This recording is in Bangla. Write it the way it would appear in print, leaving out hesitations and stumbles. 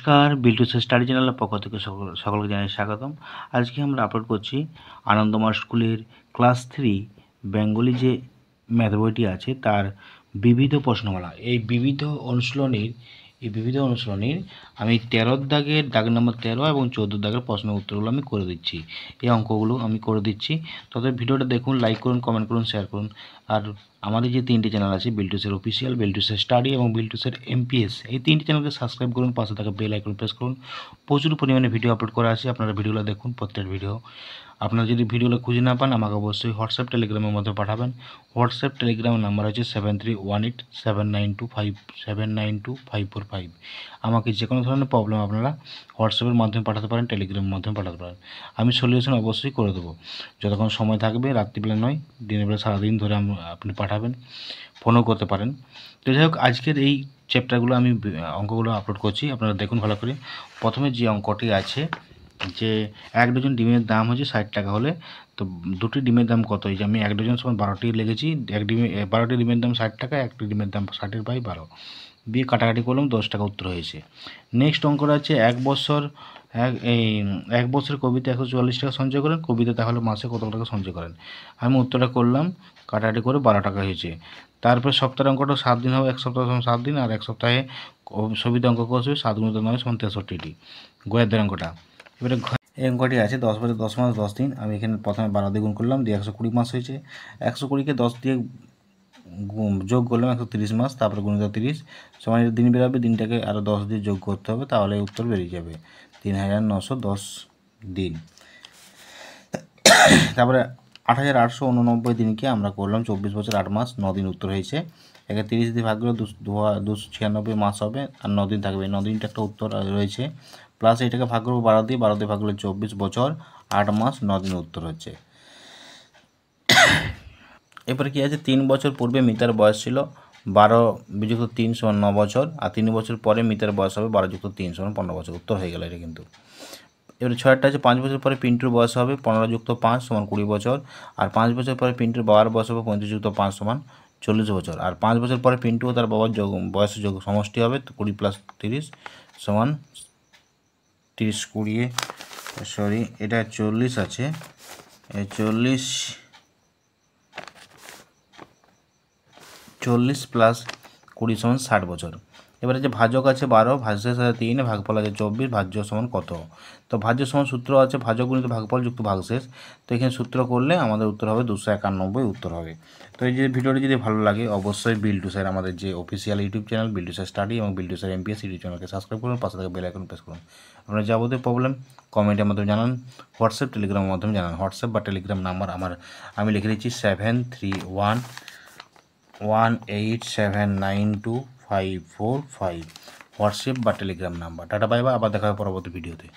নমস্কার, বিল্টু স্টাডি চ্যানেলের পক্ষ থেকে সকলকে জানাই স্বাগতম। আজকে আমরা আপলোড করছি আনন্দমার্গ স্কুলের ক্লাস 3 বেঙ্গলি যে ম্যাথ বইটি আছে তার বিবিধ প্রশ্নমালা। এই বিবিধ অনুশীলনীর আমি 13 দাগের দাগ নম্বর 13 এবং 14 দাগের প্রশ্নের উত্তরগুলো আমি করে দিচ্ছি। এই অঙ্কগুলো আমি করে দিচ্ছি। তবে ভিডিওটা দেখুন, লাইক করুন, কমেন্ট করুন, শেয়ার করুন। আর আমাদের যে 3টি চ্যানেল আছে, বিল্টুসের অফিসিয়াল, বিল্টুসের স্টাডি এবং বিল্টুসের এমপিএস, এই 3টি চ্যানেলকে সাবস্ক্রাইব করুন, পাশে থাকা বেল আইকন প্রেস করুন। প্রচুর পরিমাণে ভিডিও আপলোড করা আছে, আপনারা ভিডিওগুলো দেখুন। প্রত্যেক ভিডিও আপনারা যদি ভিডিওগুলো খুঁজে না পান, আমাকে অবশ্যই হোয়াটসঅ্যাপ টেলিগ্রামের মধ্যে পাঠাবেন। হোয়াটসঅ্যাপ টেলিগ্রামের নাম্বার হচ্ছে 7318792545। আমাকে যে কোনো ধরনের প্রবলেম আপনারা হোয়াটসঅ্যাপের মাধ্যমে পাঠাতে পারেন, টেলিগ্রামের মাধ্যমে পাঠাতে পারেন। আমি সলিউশন অবশ্যই করে দেবো যতক্ষণ সময় থাকবে, রাত্রিবেলা নয়, দিনের বেলা সারাদিন ধরে আপনি পাঠাবেন, ফোনও করতে পারেন। তো যাই হোক, আজকের এই চ্যাপ্টারগুলো আমি অঙ্কগুলো আপলোড করছি, আপনারা দেখুন ভালো করে। প্রথমে যে অঙ্কটি আছে যে 1 ডজন ডিমের দাম হচ্ছে 60 টাকা হলে তো দুটি ডিমের দাম কত? এই যে আমি 1 ডজন সমান 12টি লিখেছি। 12টি ডিমের দাম 60 টাকা, একটি ডিমের দাম 60/12 দিয়ে কাটাকাটি করলাম, 10 টাকা উত্তর হয়েছে। নেক্সট অঙ্কটা আছে 1 বছর কবিতা 144 টাকা সঞ্চয় করেন, কবিতা তাহলে মাসে কত টাকা সঞ্চয় করেন? আমি উত্তরটা করলাম, কাটাকাটি করে 12 টাকা হয়েছে। তারপর সপ্তাহের অঙ্কটা 7 দিন হবে, 1 সপ্তাহ সমান 7 দিন, আর 1 সপ্তাহে সুবিধা অঙ্ক করবে 7 × 9 = 63টি। গয়ের অঙ্কটা এবারে এই অঙ্কটি আছে 10 বছর 10 মাস 10 দিন। আমি এখানে প্রথমে 12 দিয়ে গুণ করলাম, দিয়ে 120 মাস হয়েছে। 120কে 10 দিয়ে যোগ করলাম 130 মাস, তারপরে গুণিত 30 সমান দিন বেরোবে, দিনটাকে আরও 10 দিয়ে যোগ করতে হবে, তাহলে উত্তর বেরিয়ে যাবে 3910 দিন। তারপরে 8889 দিনকে আমরা করলাম 24 বছর 8 মাস 9 দিন, উত্তর হয়েছে। একে 30 দিয়ে ভাগ করলে 296 মাস হবে, আর 9 দিন থাকবে। 9 দিনটা একটা উত্তর রয়েছে, প্লাস এটাকে ভাগ করবো 12 দিয়ে, 12 দিয়ে ভাগ করলে 24 বছর 8 মাস 9 দিন, উত্তর হচ্ছে। এরপরে কি আছে, 3 বছর পূর্বে মিতার বয়স ছিল 12 + 3 = 9 বছর, আর 3 বছর পরে মিতার বয়স হবে 12 + 3 = 15 বছর, উত্তর হয়ে গেল এটা কিন্তু। এবারে 6টা আছে 5 বছর পরে পিন্টুর বয়স হবে 15 + 5 = 20 বছর, আর 5 বছর পরে পিন্টুর বাবার বয়স হবে 35 + 5 = 40 বছর, আর 5 বছর পরে পিন্টু ও তার বাবার বয়সের সমষ্টি হবে 20 + 30 = 30 20 এটা 40 আছে, 40 + 20 = 60 বছর। এবারে যে ভাজক আছে 12, ভাজশেষ আছে 3, ভাগফল আছে 24, ভাজ্য সমান কত? তো ভাজ্য সমান সূত্র আছে ভাজক গুণিত ভাগফল যুক্ত ভাগশেষ। তো এখানে সূত্র করলে আমাদের উত্তর হবে 291 উত্তর হবে। তো এই যে ভিডিওটি যদি ভালো লাগে, অবশ্যই বিল্টু স্যার আমাদের যে official YouTube channel Biltu sir study এবং বিল্টু স্যার এমপিএস ইউটিউব চ্যানেলকে সাবস্ক্রাইব করুন, পাশে থাকা বেল আইকন প্রেস করুন। আপনার যাবতীয় প্রবলেম কমেন্টের মাধ্যমে জানান, হোয়াটসঅ্যাপ টেলিগ্রামের মাধ্যমে জানান। হোয়াটসঅ্যাপ বা টেলিগ্রাম নাম্বার আমি লিখে দিচ্ছি 7311879255, হোয়াটসঅ্যাপ বা Telegram number. Tata bye bye, আবার দেখা হবে পরবর্তী ভিডিওতে।